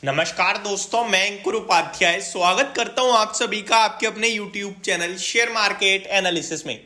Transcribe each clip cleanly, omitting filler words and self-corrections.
नमस्कार दोस्तों, मैं अंकुर उपाध्याय स्वागत करता हूं आप सभी का आपके अपने YouTube channel share market analysis में।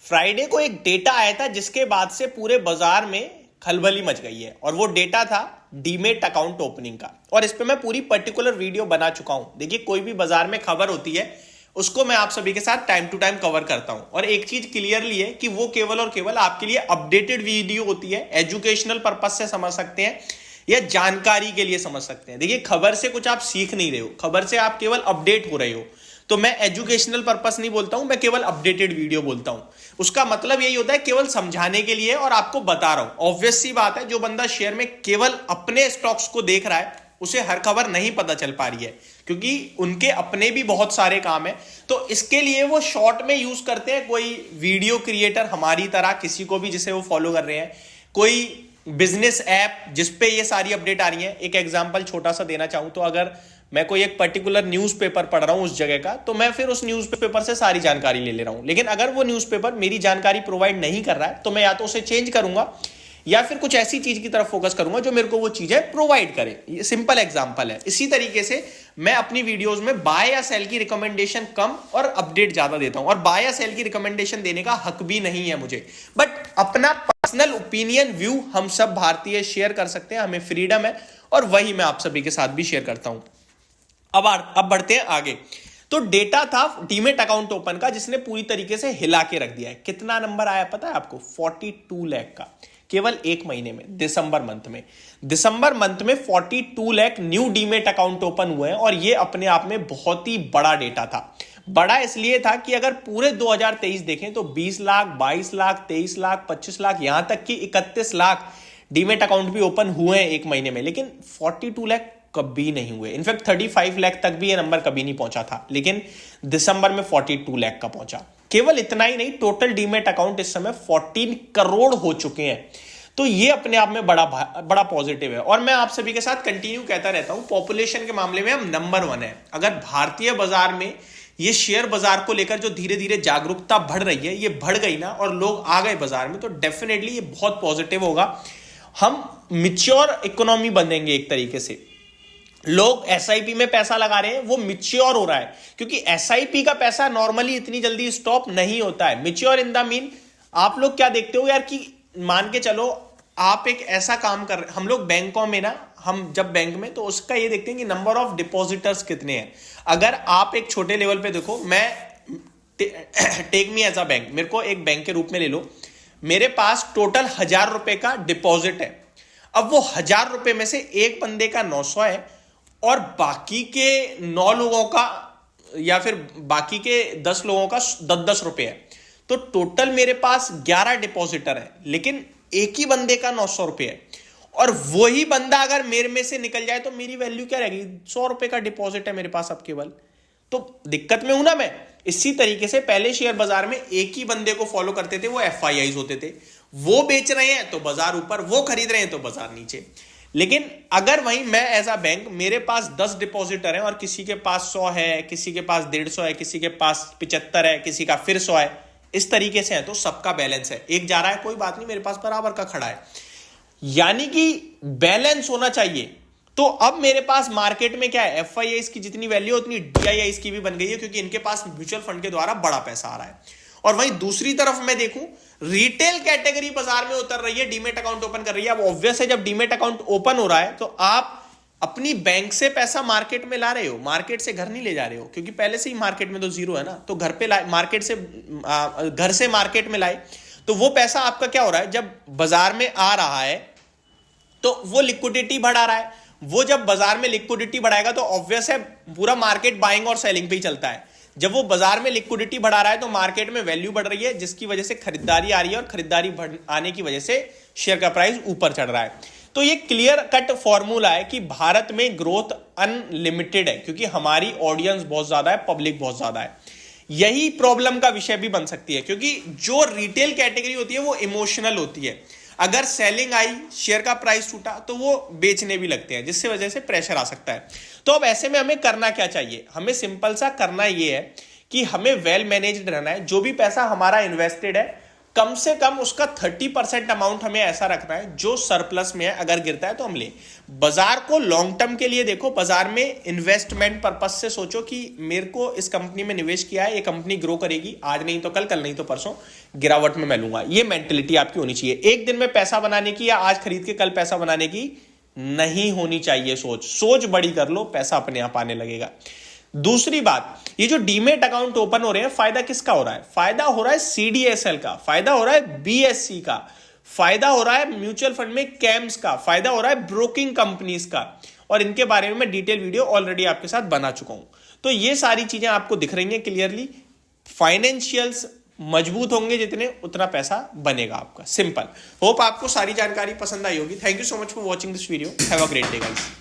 फ्राइडे को एक डेटा आया था जिसके बाद से पूरे बाजार में खलबली मच गई है और वो डेटा था डीमेट अकाउंट ओपनिंग का। और इस पे मैं पूरी पर्टिकुलर वीडियो बना चुका हूं। देखिए, कोई भी बाजार में खबर होती है उसको मैं आप सभी के साथ टाइम टू टाइम कवर करता हूं और एक चीज क्लियरली है कि वो केवल और केवल आपके लिए अपडेटेड वीडियो होती है। एजुकेशनल पर्पज से समझ सकते हैं या जानकारी के लिए समझ सकते हैं। देखिए, खबर से कुछ आप सीख नहीं रहे हो, खबर से आप केवल अपडेट हो रहे हो। तो मैं एजुकेशनल पर्पस नहीं बोलता हूं, मैं केवल अपडेटेड वीडियो बोलता हूं। उसका मतलब यही होता है केवल समझाने के लिए और आपको बता रहा हूं। ऑब्वियस सी बात है, जो बंदा शेयर में केवल अपने स्टॉक्स को देख रहा है उसे हर खबर नहीं पता चल पा रही है, क्योंकि उनके अपने भी बहुत सारे काम है। तो इसके लिए वो शॉर्ट में यूज करते हैं। कोई वीडियो क्रिएटर हमारी तरह, किसी को भी जिसे वो फॉलो कर रहे हैं, कोई बिजनेस ऐप जिसपे ये सारी अपडेट आ रही है। एक एग्जांपल छोटा सा देना चाहूं तो अगर मैं कोई एक पर्टिकुलर न्यूज़पेपर पढ़ रहा हूं उस जगह का, तो मैं फिर उस न्यूज़पेपर से सारी जानकारी ले रहा हूं। लेकिन अगर वो न्यूज़पेपर मेरी जानकारी प्रोवाइड नहीं कर रहा है तो मैं या तो उसे चेंज करूंगा या फिर कुछ ऐसी चीज की तरफ फोकस करूंगा जो मेरे को वो चीजें प्रोवाइड करे। ये सिंपल एग्जांपल है। इसी तरीके से मैं अपनी वीडियोस में बाय या सेल की रिकमेंडेशन कम और अपडेट ज्यादा देता हूं। और बाय या सेल की रिकमेंडेशन देने का हक भी नहीं है मुझे, बट अपना पर्सनल ओपिनियन व्यू हम सब भारतीय शेयर कर सकते हैं, हमें फ्रीडम है और वही मैं आप सभी के साथ भी शेयर करता हूं। अब बढ़ते हैं आगे। तो डेटा था डीमेट अकाउंट ओपन का जिसने पूरी तरीके से हिला के रख दिया है। कितना नंबर आया पता है आपको? 42 लाख का, केवल एक महीने में, दिसंबर मंथ में 42 lakh new demat account open हुए हैं। और ये अपने आप में बहुत ही बड़ा डेटा था। बड़ा इसलिए था कि अगर पूरे 2023 देखें तो 20 लाख, 22 लाख, 23 लाख, 25 लाख, यहां तक कि 31 लाख डीमेट अकाउंट भी ओपन हुए हैं एक महीने में। लेकिन 42 लाख कभी नहीं हुए। इनफैक्ट 35 लाख तक भी ये नंबर कभी नहीं पहुंचा था, लेकिन दिसंबर में 42 लाख का पहुंचा। केवल इतना ही नहीं, टोटल डीमेट अकाउंट इस समय 14 करोड़ हो चुके हैं। तो ये अपने आप में बड़ा पॉजिटिव है। और मैं आप सभी के साथ कंटिन्यू कहता रहता हूं, पॉपुलेशन के मामले में हम नंबर 1 है। अगर भारतीय बाजार में ये शेयर बाजार को लेकर जो धीरे धीरे जागरूकता बढ़ रही है, ये बढ़ गई ना और लोग आ गए बाजार में, तो डेफिनेटली ये बहुत पॉजिटिव होगा। हम मिच्योर इकोनॉमी बनेंगे एक तरीके से। लोग एसआईपी में पैसा लगा रहे हैं, वो मिच्योर हो रहा है, क्योंकि एसआईपी का पैसा नॉर्मली इतनी जल्दी स्टॉप नहीं होता है। मिच्योर इन द मीन, आप लोग क्या देखते हो यार कि मान के चलो आप एक ऐसा काम कर रहे, हम लोग बैंकों में ना, हम जब बैंक में, तो उसका ये देखते हैं कि नंबर ऑफ डिपॉजिटर्स कितने हैं। अगर आप एक छोटे लेवल पे देखो, मैं take me as a bank, मेरे को एक बैंक के रूप में ले लो, मेरे पास टोटल 1000 रुपए का डिपॉजिट है। अब वो 1000 रुपए में से एक बंदे का 900 है और बाकी के 9 लोगों का या फिर बाकी के 10 लोगों का 10-10 रुपए है। तो टोटल मेरे पास 11 डिपॉजिटर है, लेकिन एक ही बंदे का 900 रुपए है। और वही बंदा अगर मेरे में से निकल जाए तो मेरी वैल्यू क्या रहेगी? 100 रुपए का डिपॉजिट है मेरे पास अब केवल। तो दिक्कत में हूं ना मैं। इसी तरीके से पहले शेयर बाजार में एक ही बंदे को फॉलो करते थे, वो एफआईआईज होते थे। वो बेच रहे हैं तो बाजार ऊपर, वो खरीद रहे हैं तो बाजार नीचे। लेकिन अगर वहीं मैं एज अ बैंक, मेरे पास 10 डिपॉजिटर हैं और किसी के पास 100 है, किसी के पास 150 है, किसी के पास 75 है, किसी का फिर 100 है, इस तरीके से है, तो सबका बैलेंस है। एक जा रहा है कोई बात नहीं, मेरे पास बराबर का खड़ा है, यानी कि बैलेंस होना चाहिए। तो अब मेरे पास मार्केट में क्या है, एफआईआईज की जितनी वैल्यू उतनी डीआईआईज की भी बन गई है, क्योंकि इनके पास म्यूचुअल फंड के द्वारा बड़ा पैसा आ रहा है। और वहीं दूसरी तरफ मैं देखूं, रिटेल कैटेगरी बाजार में उतर रही है, डीमेट अकाउंट ओपन कर रही है। अब ऑब्वियस है, जब डीमेट अकाउंट ओपन हो रहा है तो आप अपनी बैंक से पैसा मार्केट में ला रहे हो, मार्केट से घर नहीं ले जा रहे हो, क्योंकि पहले से ही मार्केट में तो जीरो है ना। तो घर पे लाए, मार्केट से घर से मार्केट में लाए, तो वो पैसा आपका क्या हो रहा है, जब बाजार में आ रहा है तो वो लिक्विडिटी बढ़ा रहा है। वो जब बाजार में लिक्विडिटी बढ़ाएगा तो ऑब्वियस है पूरा मार्केट बाइंग और सेलिंग पे ही चलता है। जब वो बाजार में लिक्विडिटी बढ़ा रहा है तो मार्केट में वैल्यू बढ़ रही है, जिसकी वजह से खरीदारी आ रही है और खरीदारी आने की वजह से शेयर का प्राइस ऊपर चढ़ रहा है। तो ये क्लियर कट फॉर्मूला है कि भारत में ग्रोथ अनलिमिटेड है, क्योंकि हमारी ऑडियंस बहुत ज्यादा है, पब्लिक बहुत ज्यादा है। यही प्रॉब्लम का विषय भी बन सकती है, क्योंकि जो रिटेल कैटेगरी होती है वो इमोशनल होती है। अगर सेलिंग आई, शेयर का प्राइस टूटा, तो वो बेचने भी लगते हैं, जिससे वजह से प्रेशर आ सकता है। तो अब ऐसे में हमें करना क्या चाहिए? हमें सिंपल सा करना ये है कि हमें वेल मैनेज्ड रहना है। जो भी पैसा हमारा इन्वेस्टेड है कम से कम उसका 30% अमाउंट हमें ऐसा रखना है जो सरप्लस में है, अगर गिरता है तो हम लें। बाजार को लॉन्ग टर्म के लिए देखो, बाजार में इन्वेस्टमेंट पर्पस से सोचो कि मेरे को इस कंपनी में निवेश किया है, ये कंपनी ग्रो करेगी, आज नहीं तो कल, कल नहीं तो परसों गिरावट में मैं लूंगा। ये मेंटेलिटी आपकी होनी चाहिए। एक दिन में पैसा बनाने की या आज खरीद के कल पैसा बनाने की नहीं होनी चाहिए सोच बड़ी कर लो, पैसा अपने आप आने लगेगा। दूसरी बात, ये जो डीमेट अकाउंट ओपन हो रहे हैं, फायदा किसका हो रहा है? फायदा हो रहा है सीडीएसएल का, फायदा हो रहा है बीएससी का, फायदा हो रहा है म्यूचुअल फंड में कैम्स का, फायदा हो रहा है ब्रोकिंग कंपनीज का, और इनके बारे में मैं डिटेल वीडियो ऑलरेडी आपके साथ बना चुका हूं। तो ये सारी चीजें आपको दिख रही हैं क्लियरली। फाइनेंशियल्स मजबूत होंगे जितने, उतना पैसा बनेगा आपका। सिंपल। होप आपको सारी जानकारी पसंद आई होगी। Thank you so much for watching this video. Have a great day guys.